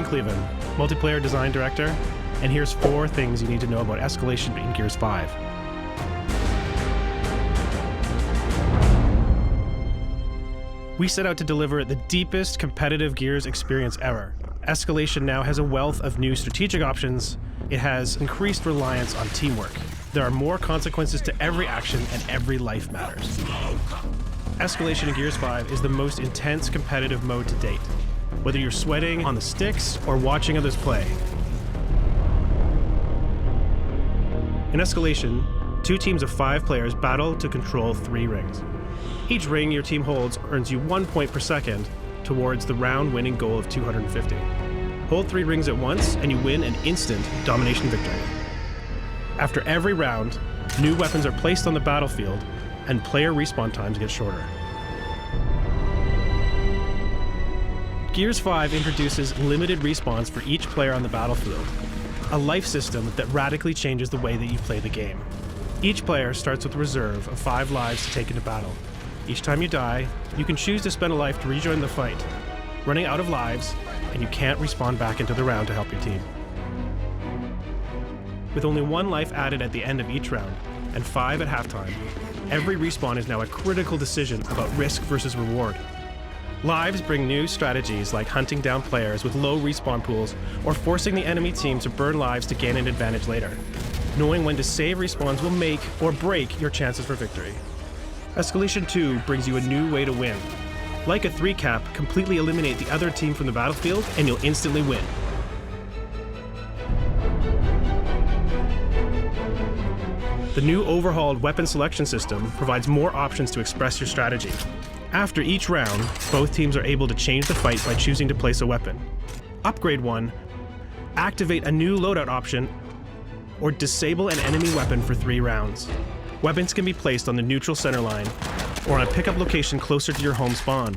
Cleveland, multiplayer design director, and here's 4 things you need to know about escalation in Gears 5. We set out to deliver the deepest competitive Gears experience ever. Escalation now has a wealth of new strategic options. It has increased reliance on teamwork. There are more consequences to every action, and every life matters. Escalation in Gears 5 is the most intense competitive mode to date, whether you're sweating on the sticks or watching others play. In Escalation, 2 teams of 5 players battle to control 3 rings. Each ring your team holds earns you 1 point per second towards the round-winning goal of 250. Hold 3 rings at once and you win an instant domination victory. After every round, new weapons are placed on the battlefield and player respawn times get shorter. Gears 5 introduces limited respawns for each player on the battlefield, a life system that radically changes the way that you play the game. Each player starts with a reserve of 5 lives to take into battle. Each time you die, you can choose to spend a life to rejoin the fight, running out of lives, and you can't respawn back into the round to help your team. With only 1 life added at the end of each round, and 5 at halftime, every respawn is now a critical decision about risk versus reward. Lives bring new strategies like hunting down players with low respawn pools or forcing the enemy team to burn lives to gain an advantage later. Knowing when to save respawns will make or break your chances for victory. Escalation 2 brings you a new way to win. Like a 3-cap, completely eliminate the other team from the battlefield and you'll instantly win. The new overhauled weapon selection system provides more options to express your strategy. After each round, both teams are able to change the fight by choosing to place a weapon. Upgrade one, activate a new loadout option, or disable an enemy weapon for 3 rounds. Weapons can be placed on the neutral center line or on a pickup location closer to your home spawn.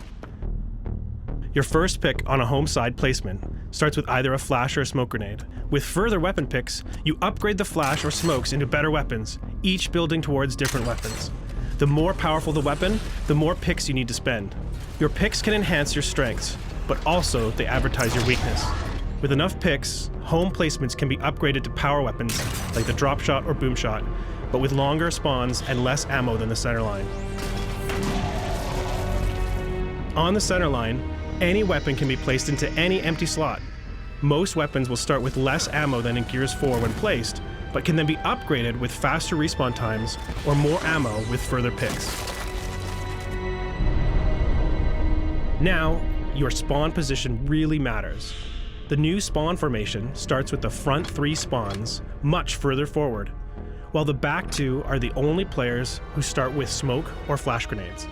Your first pick on a home side placement starts with either a flash or a smoke grenade. With further weapon picks, you upgrade the flash or smokes into better weapons, each building towards different weapons. The more powerful the weapon, the more picks you need to spend. Your picks can enhance your strengths, but also they advertise your weakness. With enough picks, home placements can be upgraded to power weapons like the drop shot or boom shot, but with longer spawns and less ammo than the center line. On the center line, any weapon can be placed into any empty slot. Most weapons will start with less ammo than in Gears 4 when placed, but can then be upgraded with faster respawn times or more ammo with further picks. Now, your spawn position really matters. The new spawn formation starts with the front 3 spawns much further forward, while the back 2 are the only players who start with smoke or flash grenades.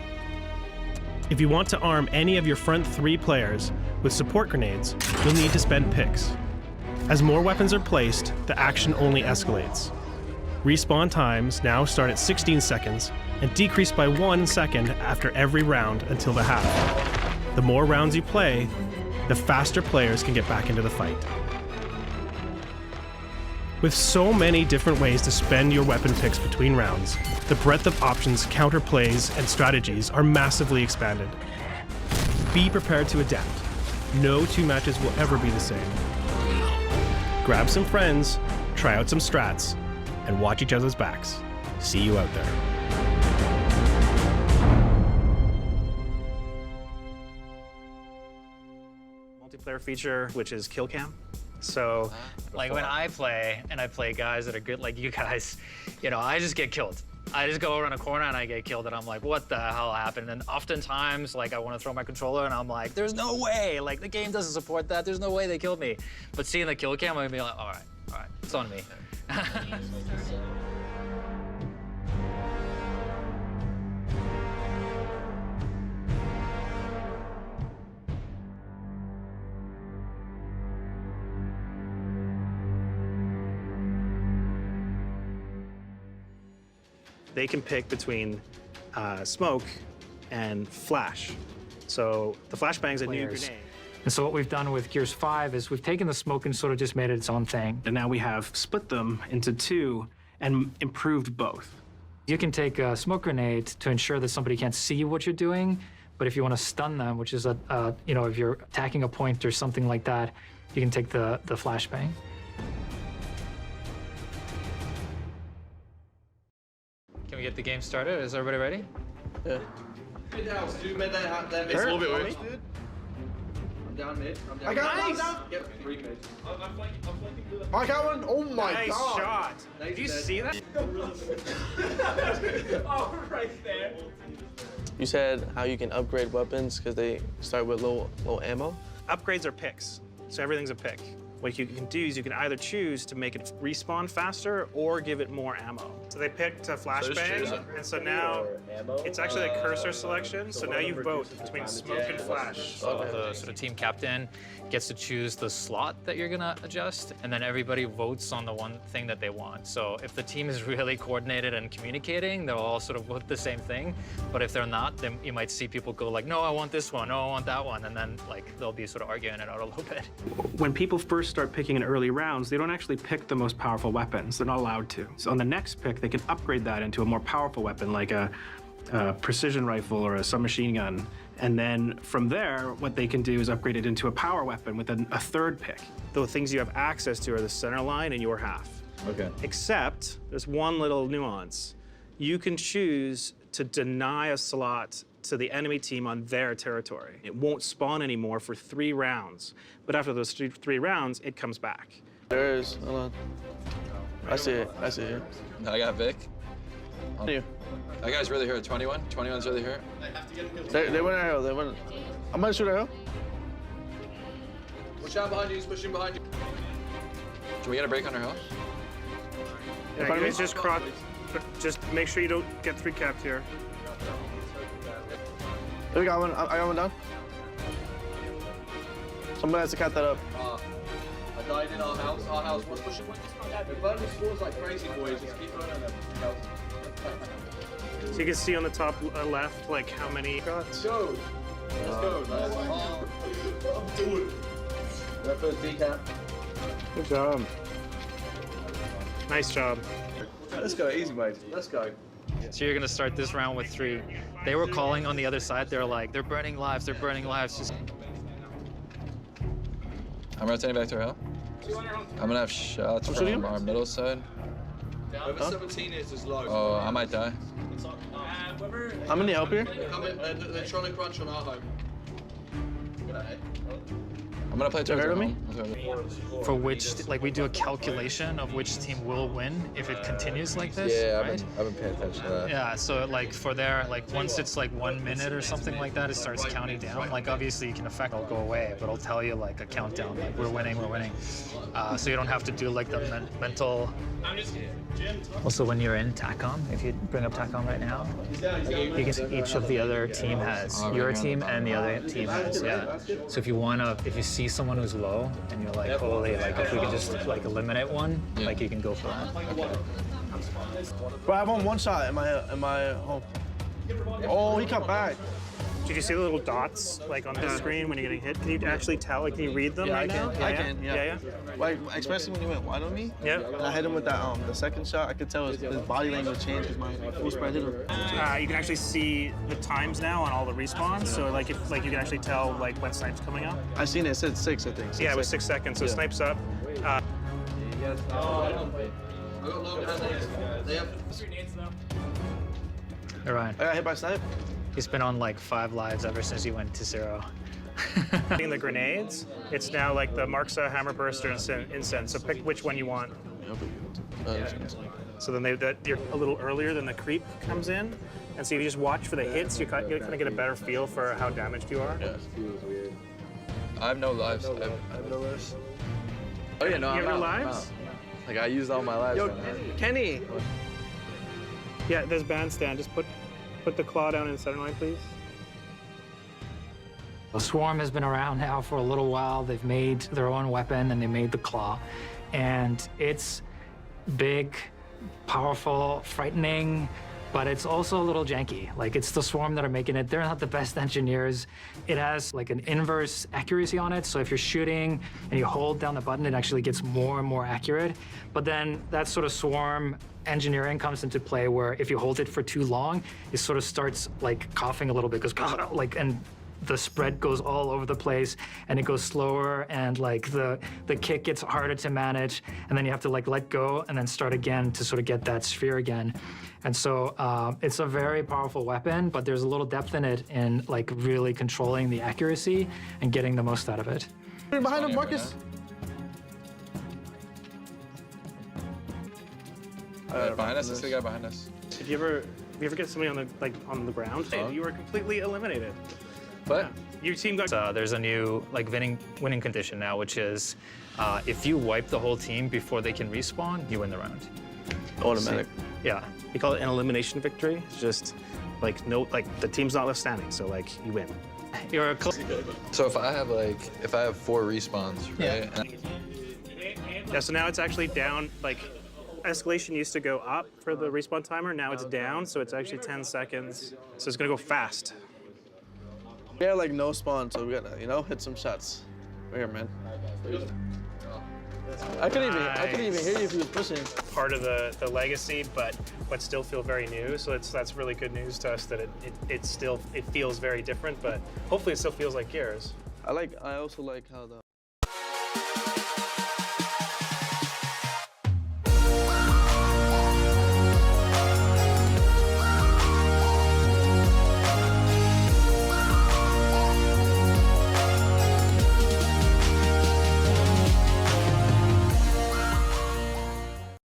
If you want to arm any of your front 3 players with support grenades, you'll need to spend picks. As more weapons are placed, the action only escalates. Respawn times now start at 16 seconds and decrease by 1 second after every round until the half. The more rounds you play, the faster players can get back into the fight. With so many different ways to spend your weapon picks between rounds, the breadth of options, counterplays, and strategies are massively expanded. Be prepared to adapt. No 2 matches will ever be the same. Grab some friends, try out some strats, and watch each other's backs. See you out there. Multiplayer feature, which is kill cam. So, like when I play, and I play guys that are good like you guys, you know, I just get killed. I just go around a corner and I get killed and I'm like, what the hell happened? And oftentimes, like I want to throw my controller and I'm like, there's no way, like the game doesn't support that. There's no way they killed me. But seeing the kill cam, I'm gonna be like, all right, it's on me. They can pick between smoke and flash. So the flashbang's a new grenade. And so what we've done with Gears 5 is we've taken the smoke and sort of just made it its own thing. And now we have split them into 2 and improved both. You can take a smoke grenade to ensure that somebody can't see what you're doing, but if you want to stun them, which is you know, if you're attacking a point or something like that, you can take the flashbang. Can we get the game started? Is everybody ready? Yeah. It's a little bit weird. I'm down mid. I got nice. down. Yep, 3 mid. I got one. Oh my Nice god. shot. Did you see that? Oh, right there. You said how you can upgrade weapons because they start with low ammo? Upgrades are picks, so everything's a pick. What you can do is you can either choose to make it respawn faster or give it more ammo. So they picked a flashbang, and so now it's actually a cursor selection. So now you vote between smoke and flash. So the sort of team captain gets to choose the slot that you're gonna adjust, and then everybody votes on the one thing that they want. So if the team is really coordinated and communicating, they'll all sort of vote the same thing. But if they're not, then you might see people go like, no, I want this one, no, I want that one, and then like they'll be sort of arguing it out a little bit. When people first start picking in early rounds, they don't actually pick the most powerful weapons. They're not allowed to. So on the next pick, they can upgrade that into a more powerful weapon, like a precision rifle or a submachine gun. And then from there, what they can do is upgrade it into a power weapon with a third pick. The things you have access to are the center line and your half. Okay. Except there's one little nuance. You can choose to deny a slot to the enemy team on their territory. It won't spawn anymore for 3 rounds. But after those 3 rounds, it comes back. There is. Hold on. I see it. I see it. I got Vic. You. That guy's really hurt. 21. 21's really hurt. They went at hill. They went. I'm gonna shoot at hill. Push out behind you, he's pushing behind you. Can we get a break on our house? Yeah, you guys just make sure you don't get 3 capped here. We got one. I got one down. Somebody has to cut that up. I died in our house. Our house was pushing. The burning scores like crazy, boys. Just keep running them. So you can see on the top left, like how many shots. Go. Let's go. I'm doing. That first decap. Good job. Nice job. Let's go, easy, mate. Let's go. So you're gonna start this round with 3. They were calling on the other side. They're like, they're burning lives. They're burning lives. Just I'm rotating back to our hill. I'm gonna have shots from our middle side. Over 17 is low. Oh, I might die. I'm gonna help here. They're trying to crunch on our home. I'm gonna play towards heard our of me? home. for which, like we do a calculation of which team will win if it continues like this, Yeah, right? I've been paying attention to that. Yeah, so like for there, like once it's like 1 minute or something like that, it starts counting down. Like obviously you can affect it'll go away, but it'll tell you like a countdown, like we're winning, we're winning. So you don't have to do like the mental. Also, when you're in TACOM, if you bring up TACOM right now, you can see each of the other team has. Your team and the other team has, yeah. So if you see someone who's low and you're like, holy, like if we could just like eliminate one, like you can go for that. Bro, I have one shot in my home. Oh, he cut back. Did you see the little dots like on the screen when you're getting hit? Can you actually tell? Like, can you read them right now? I can. Yeah. Like, especially when he went wide on me. Yeah. And I hit him with that the second shot. I could tell his body language changed because my full spread hit him. You can actually see the times now on all the respawns. So like if you can actually tell like when snipe's coming up. I seen it. It said 6, I think. Yeah, it was 6 seconds. So Yeah. snipe's up. I got long hands. They have. All right. I got hit by snipe. He's been on like 5 lives ever since he went to 0. In the grenades, it's now like the Marksa, Hammer Burster, and Incense. So pick which one you want. So then you're a little earlier than the creep comes in. And so if you just watch for the hits, you kind of get a better feel for how damaged you are. Yeah. I have no lives. I have no lives. Oh yeah, no, You I'm have no out. lives? Like I used all my lives. Yo, right now. Kenny. Yeah, there's bandstand. Just put the claw down in the center line, please. The Swarm has been around now for a little while. They've made their own weapon and they made the claw. And it's big, powerful, frightening, but it's also a little janky. Like it's the Swarm that are making it. They're not the best engineers. It has like an inverse accuracy on it. So if you're shooting and you hold down the button, it actually gets more and more accurate. But then that sort of Swarm engineering comes into play where if you hold it for too long, it sort of starts like coughing a little bit, goes like, and the spread goes all over the place and it goes slower, and like the kick gets harder to manage, and then you have to like let go and then start again to sort of get that sphere again. And so it's a very powerful weapon, but there's a little depth in it in like really controlling the accuracy and getting the most out of it. Behind him, Marcus. Behind us, I see the guy behind us. If you ever get somebody on the ground, you were completely eliminated. But Your team got. There's a new like winning condition now, which is if you wipe the whole team before they can respawn, you win the round. Automatic. Yeah. We call it an elimination victory. It's just like the team's not left standing, so like you win. You're a so if I have 4 respawns, right? Yeah. So now it's actually down. Like escalation used to go up for the respawn timer. Now it's down, so it's actually 10 seconds. So it's gonna go fast. We had like no spawn, so we gotta, hit some shots. Right here, man. I couldn't even hear you if you was pushing. Part of the legacy, but still feel very new. So that's really good news to us that it feels very different, but hopefully it still feels like yours. I also like how the